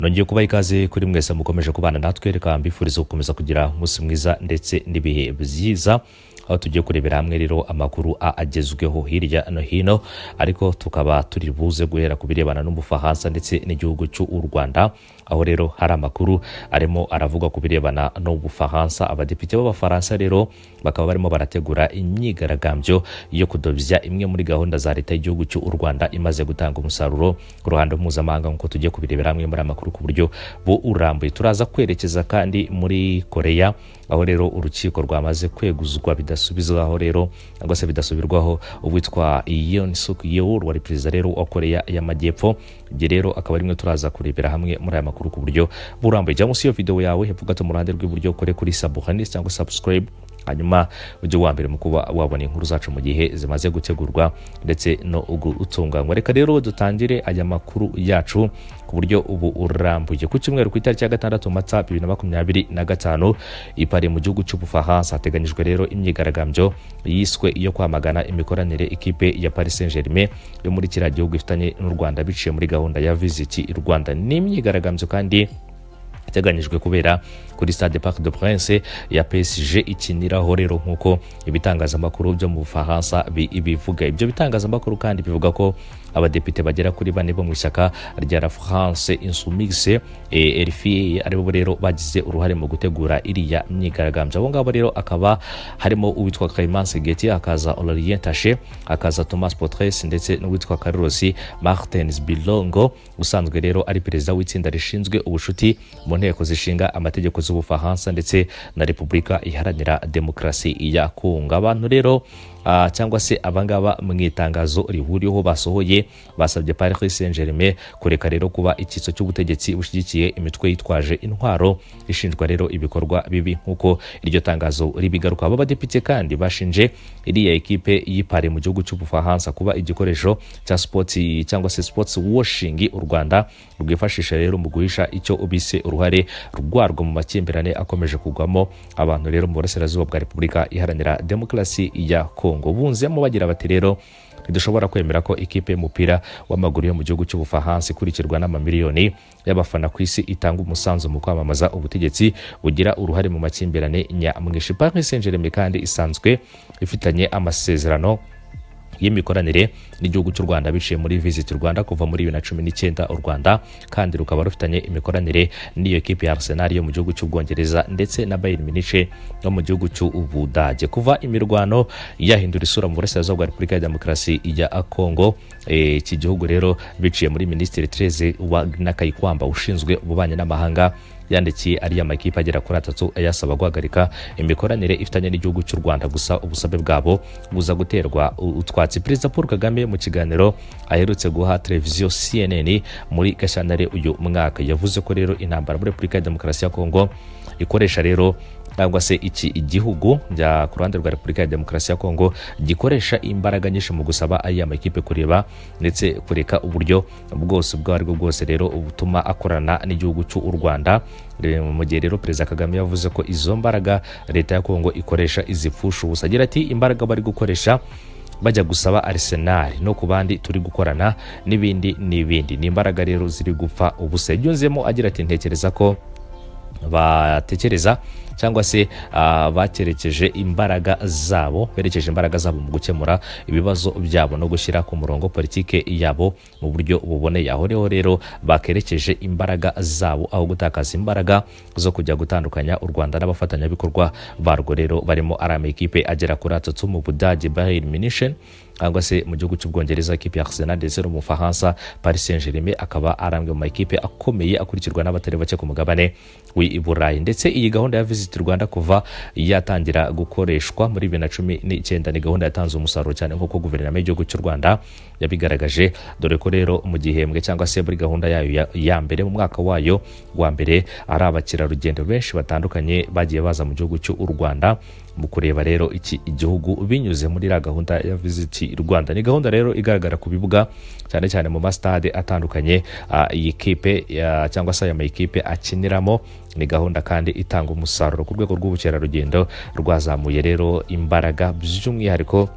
Nongeye kubaha ikaze kuri mwese mukomeje kubana natwe, reka mbifuriza gukomeza kugira umunsi mwiza ndetse n'ibihe byiza, aho tugiye kurebera hamwe rero amakuru agezweho hirya no hino, ariko tukaba turi buze guhera ku birebana n'Ubufaransa ndetse n'igihugu cy'u Rwanda, aho rero hari amakuru arimo aravuga ku birebana n'Ubufaransa. Abadepite b'Abafaransa rero bakaba barimo barategura imyigaragambyo yo kudobya imwe muri gahunda za leta y'igihugu cy'u Rwanda imaze gutanga umusaruro ku ruhando mpuzamahanga, nk'uko tugiye kubirebera hamwe muri amakuru ku buryo burambuye. Turaza kwerekeza kandi muri Korea, aho rero urukiko rwamaze kweguzwa bidasubizwaho rero cyangwa se bidasubirwaho uwitwa Yoon Suk Yeol wari perezida rero wa Korea y'Amajyepfo. Ibyo rero akaba rimwe turaza kurebera hamwe muri aya makuru ku buryo burambuye. Jya munsi yo video yawe hepfo gato mu ruhande rw'iburyo kore kuri sabone cyangwa subscribe, hanyuma ujye wa mbere mu kuba wabona inkuru zacu mu gihe zimaze gutegurwa ndetse no gutunganywa. Reka rero dutangire aya makuru yacu ku buryo urambuye. Ku cyumweru ku itariki ya 6 Mata 2025 ipari mu gihugu cy'Ubufaransa hateganyijwe rero imyigaragambyo yiswe iyo kwamagana imikoranire ikipe ya Paris Saint-Germain yo muri kiriya gihugu ifitanye n'u Rwanda biciye muri gahunda ya Visit Rwanda. Ni imyigaragambyo kandi iteganyijwe kubera kuri Stade Parc des Princes ya PSG ikiniraho rero nk'uko ibitangazamakuru byo mu Bufaransa bivuga. Ibyo bitangazamakuru kandi bivuga ko abadepite bagera kuri 4 bo mu ishyaka rya La France Insoumise RFI aribo rero bagize uruhare mu gutegura iriya myigaragambyo. Abo ngabo rero akaba harimo uwitwa Clémence Guettier, akaza Aurélien Taché, akaza Thomas Potres ndetse n'uwitwa Carlos Martins Bilongo usanzwe rero ari perezida w'itsinda rishinzwe ubushuti mu nteko zishinga amategeko z'Ubufaransa ndetse na Repubulika Iharanira Demokarasi ya Kongo. Abantu rero cyangwa se abangaba mu itangazo rihuriyeho basohoye basabye Paris Saint-Germain kureka rero kuba icyitso cy'ubutegetsi bushigikiye imitwe yitwaje intwaro ishinjwa rero ibikorwa bibi nk'uko iryo tangazo ribigaruka. Aba badepite kandi bashinje iriya ekipe y'ipare mu gihugu cy'Ubufaransa kuba igikoresho cya sports cyangwa se sports washing u Rwanda rwifashisha rero mu guhisha icyo ubise uruhare rwarwo mu makimbirane akomeje kugwamo abantu rero mu burasirazuba bwa Repubulika Iharanira Demokarasi ya Kongo. Bunzemo bagira bati rero ntidushobora kwemera ko ikipe y'umupira w'amaguru yo mu gihugu cy'Ubufaransa ikurikirwa n'amamiliyoni y'abafana ku isi itanga umusanzu mu kwamamaza ubutegetsi bugira uruhare mu makimbirane nyamwinshi. Paris Saint-Germain kandi isanzwe ifitanye amasezerano y'imikoranire n'igihugu cy'u Rwanda biciye muri Visit Rwanda kuva muri 2019. u Rwanda kandi rukaba rufitanye imikoranire n'iyo ekipe ya Arsenal yo mu gihugu cy'Ubwongereza ndetse na Bayern Munich yo mu gihugu cy'Ubudage. Kuva imirwano yahindura isura mu burasirazuba bwa Repubulika ya Demokarasi ya Kongo, iki gihugu rero biciye muri Minisitiri Therese Nakayikwamba ushinzwe ububanyi n'amahanga yandikiye ariya makipe agera kuri 3 ayasaba guhagarika imikoranire ifitanye n'igihugu cy'u Rwanda. Gusa ubusabe bwabo buza guterwa utwatsi. Perezida Paul Kagame mu kiganiro aherutse guha televiziyo CNN muri Gashyantare uyu mwaka yavuze ko rero intambara muri Repubulika ya Demokarasi ya Kongo ikoresha rero cyangwa se iki igihugu bya ku ruhande rwa Repubulika ya Demokarasi ya Kongo gikoresha imbaraga nyinshi mu gusaba aya makipe kureba ndetse kureka uburyo bwose bw'aribwo bwose rero ubutuma akorana n'igihugu cy'u Rwanda. Mu gihe rero Perezida Kagame yavuze ko izo mbaraga leta ya Kongo ikoresha izipfusha ubusa. Agira ati imbaraga bari gukoresha bajya gusaba Arsenal no ku bandi turi gukorana n'ibindi ni imbaraga rero ziri gupfa ubusa. Yunzemo agira ati ntekereza ko batekereza cyangwa se bakerekeje imbaraga zabo mu gukemura ibibazo byabo no gushyira ku murongo politike yabo mu buryo buboneye. Aho rero bakerekeje imbaraga zabo aho gutakaza imbaraga zo kujya gutandukanya u Rwanda n'abafatanyabikorwa barwo rero barimo arama ekipe agera kuri 3 mu Budage Bayern Munich cyangwa se mu gihugu cy'Ubwongereza ekipe ya Arsenal ndetse no mu Faransa Paris Saint-Germain akaba arambwe mu ekipe akomeye akurikirwa n'abatari bake ku mugabane w'i Burayi. Ndetse iyi gahunda ya Visit Rwanda kuva yatangira gukoreshwa muri 2019 ni gahunda yatanze umusaruro cyane nk'uko guverinoma y'igihugu cy'u Rwanda yabigaragaje, dore ko rero mu gihembwe cyangwa se muri gahunda yayo ya mbere mu mwaka wayo wa mbere ari abakirarugendo benshi batandukanye bagiye baza mu gihugu cy'u Rwanda mu kureba rero iki igihugu binyuze muri la gahunda ya Visit Rwanda. Ni gahunda rero igaragara ku bibuga cyane cyane mu mastade atandukanye iyi kipe cyangwa se aya makipe akiniramo. Ni gahunda kandi itanga umusaruro ku rwego rw'ubukerarugendo rwazamuye rero imbaraga by'umwihariko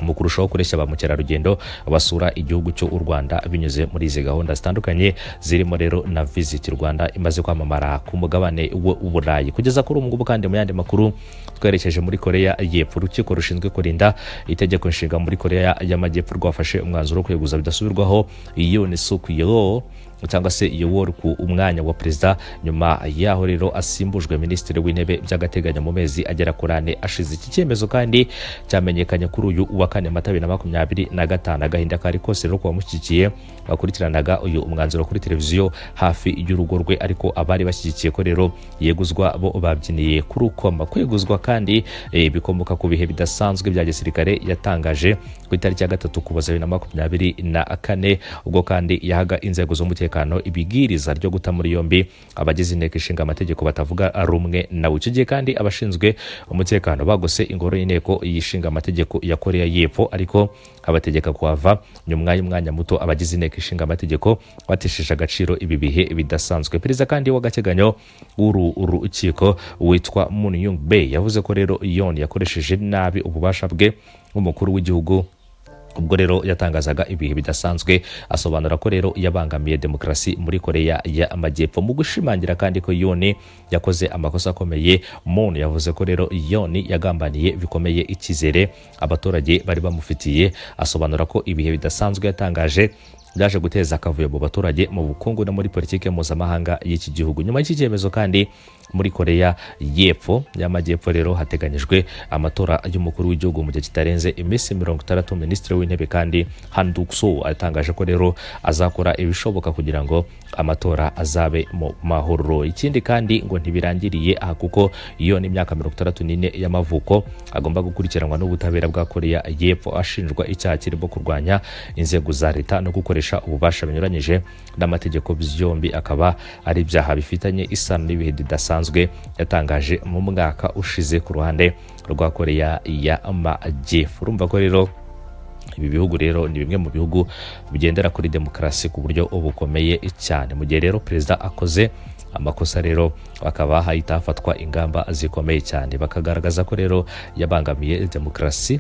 mu kurushaho kureshya ba mukerarugendo basura igihugu cyo u Rwanda binyuze muri izi gahunda zitandukanye zirimo rero na Visit Rwanda imaze kwamamara ku mugabane w'Uburayi. Kugeza kuri ubu ngubu kandi mu yandi makuru twerekeje muri Korea y'Epfo, urukiko rushinzwe kurinda itegeko nshinga muri Korea y'Amajyepfo rwafashe umwanzuro wo kweguza bidasubirwaho Yoon Suk Yeol cyangwa se Yeol ku umwanya wa perezida nyuma yaho rero asimbujwe minisitiri w'intebe by'agateganyo mu mezi agera kuri 4 ashize. Iki cyemezo kandi cyamenyekanye kuri uyu wa 4 Mata 2025. Agahinda kari kose rero kubamushyigikiye bakurikiranaga uyu umwanzuro kuri televiziyo hafi y'urugo rwe, ariko abari bashyigikiye ko rero yeguzwa bo babyiniye kuri ukoma. Kweguzwa kandi bikomoka ku bihe bidasanzwe bya gisirikare yatangaje ku itariki ya 3 Ukuboza 2024, ubwo kandi yahaga inzego z'umutekano ibigiriza ryo guta muri yombi abagize inteko ishinga amategeko batavuga rumwe nawe. Icyo gihe kandi abashinzwe umutekano bagose ingoro y'inteko yishinga amategeko ya Korea y'Epfo, ariko abategeka kuhava nyuma y'umwanya muto abagize inteko ishinga amategeko batesheje agaciro ibi bihe bidasanzwe. Perezida kandi w'agateganyo urukiko witwa Moon Young Bae yavuze ko rero Yoon yakoresheje nabi ububasha bwe nk'umukuru w'igihugu ubwo rero yatangazaga ibihe bidasanzwe, asobanura ko rero yabangamiye demokrasi muri Korea y'Amajyepfo. Mu gushimangira kandi ko Yoon yakoze amakosa akomeye, Moon yavuze ko rero Yoon yagambaniye bikomeye icyizere abaturage bari bamufitiye, asobanura ko ibihe bidasanzwe yatangaje byaje guteza akavuyo mu baturage mu bukungu no muri politike mpuzamahanga y'iki gihugu. Nyuma y'iki cyemezo kandi muri Korea y'Epfo y'Amajyepfo rero hateganyijwe amatora y'umukuru w'igihugu mu gihe kitarenze iminsi 60. Minisitiri w'intebe kandi Han Duck-soo atangaje ko rero azakora ibishoboka kugira ngo amatora azabe mu mahoro. Ikindi kandi ngo ntibirangiriye aha, kuko iyo ni imyaka 64 y'amavuko agomba gukurikiranwa n'ubutabera bwa Korea y'Epfo ashinjwa icyaha kirimo kurwanya inzego za leta no gukoresha ububasha binyuranyije n'amategeko. Byombi akaba ari ibyaha bifitanye isano n'ibihe bidasanzwe yatangaje mu mwaka ushize ku ruhande rwa Korea y'Amajyepfo. Urumva ko rero ibi bihugu rero ni bimwe mu bihugu bigendera kuri demokarasi ku buryo bukomeye cyane. Mu gihe rero perezida akoze amakosa rero bakaba hahita hafatwa ingamba zikomeye cyane, bakagaragaza ko rero yabangamiye demokarasi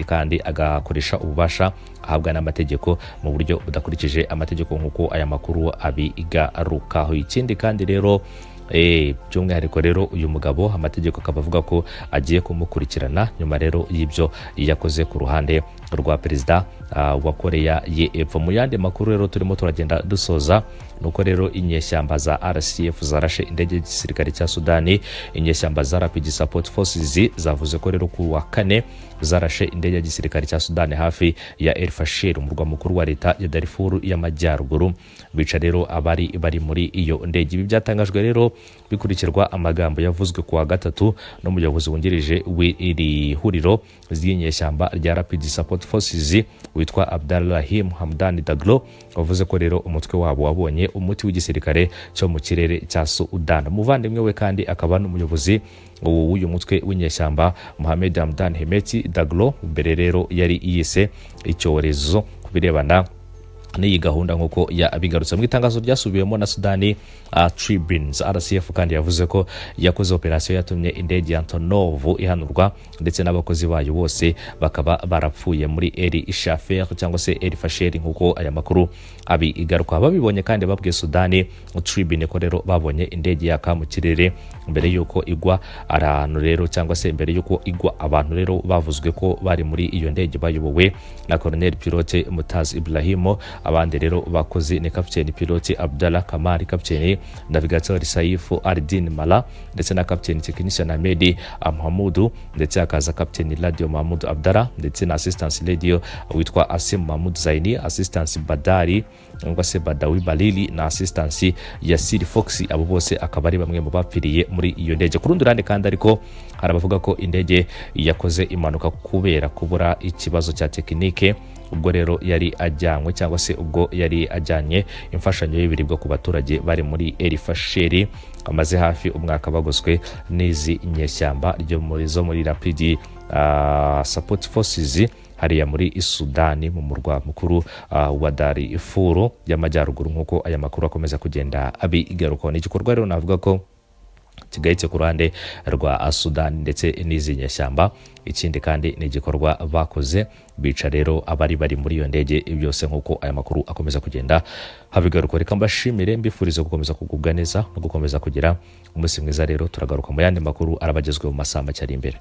kandi agakoresha ububasha ahabwa n'amategeko mu buryo budakurikije amategeko nk'uko aya makuru abigarukaho. Ikindi kandi rero by'umwihariko rero uyu mugabo amategeko akaba avuga ko agiye kumukurikirana nyuma rero y'ibyo yakoze ku ruhande rwa perezida wa Korea y'Epfo. Mu yandi makuru rero turimo turagenda dusoza nuko rero inyeshyamba za RSF zarashe indege y'igisirikare cya Sudani. Inyeshyamba za Rapid Support Forces zavuze ko rero ku wa 4 zarashe indege y'igisirikare cya Sudani hafi ya El Fasher, umurwa mukuru wa leta ya Darfur y'Amajyaruguru. Bica rero abari bari muri iyo ndege. Ibi byatangajwe rero bikurikirwa amagambo yavuzwe ku wa 3 n'umuyobozi wungirije w'iri huriro z'inyeshyamba rya Rapid Support Forces witwa Abdalrahim Hamdan Daglo, wavuze ko rero umutwe wabo wabonye umuti w'igisirikare cyo mu kirere cya Sudan. Umuvandimwe we kandi akaba n'umuyobozi w'uyu mutwe w'inyeshyamba Mohamed Hamdan Hemeti Daglo mbere rero yari yise icyorezo kubirebana n'iyi gahunda nk'uko yabigarutse mu itangazo ryasubiwemo na Sudani Tribunes. RSF kandi yavuze ko yakoze operasiyo yatumye indege ya Antonov ihanurwa ndetse n'abakozi bayo bose bakaba barapfuye muri El Shafer cyangwa se El Fasher nk'uko aya makuru abigaruka. Babibonye kandi babwiye Sudani Tribune ko rero babonye indege yaka mu kirere mbere yuko igwa ahantu rero cyangwa se mbere yuko igwa abantu rero bavuzwe ko bari muri iyo ndege bayobowe na Colonel Pilote Mutaz Ibrahim. Abandi rero bakoze ni Captain Pilote Abdallah Kamari, Captain Navigateur Saifu Ardin Mala ndetse na Captain Technician Ahmed Mahmoud, ndetse akaza Captain Radio Mahmoud Abdallah ndetse na Assistance Radio witwa Asim Mahmoud Zaini, Assistance Badari ngo se Badawi Balili na Assistance ya Siri Fox. Abo bose akaba ari bamwe mu bapfiriye muri iyo ndege. Ku rundi ruhande kandi ariko harabavuga ko indege yakoze impanuka kubera kubura ikibazo cya tekinike ubwo rero yari ajyanywe cyangwa se ubwo yari ajyanye imfashanyo y'ibiribwa ku baturage bari muri El Fasher amaze hafi umwaka bagoswe n'izi nyeshyamba ryo muri Rapid Support Forces hariya muri Sudani mu murwa mukuru wa Darfur y'Amajyaruguru nk'uko aya makuru akomeza kugenda abigarukaho. Ni igikorwa rero navuga ko kigayitse ku ruhande rwa Sudani ndetse n'izi nyeshyamba. Ikindi kandi ni igikorwa bakoze bica rero abari bari muri iyo ndege. Byose nk'uko aya makuru akomeza kugenda habigaruka. Reka mbashimire, mbifurize gukomeza kugubwa neza no gukomeza kugira umunsi mwiza. Rero turagaruka mu yandi makuru arabagezweho mu masaha make ari imbere.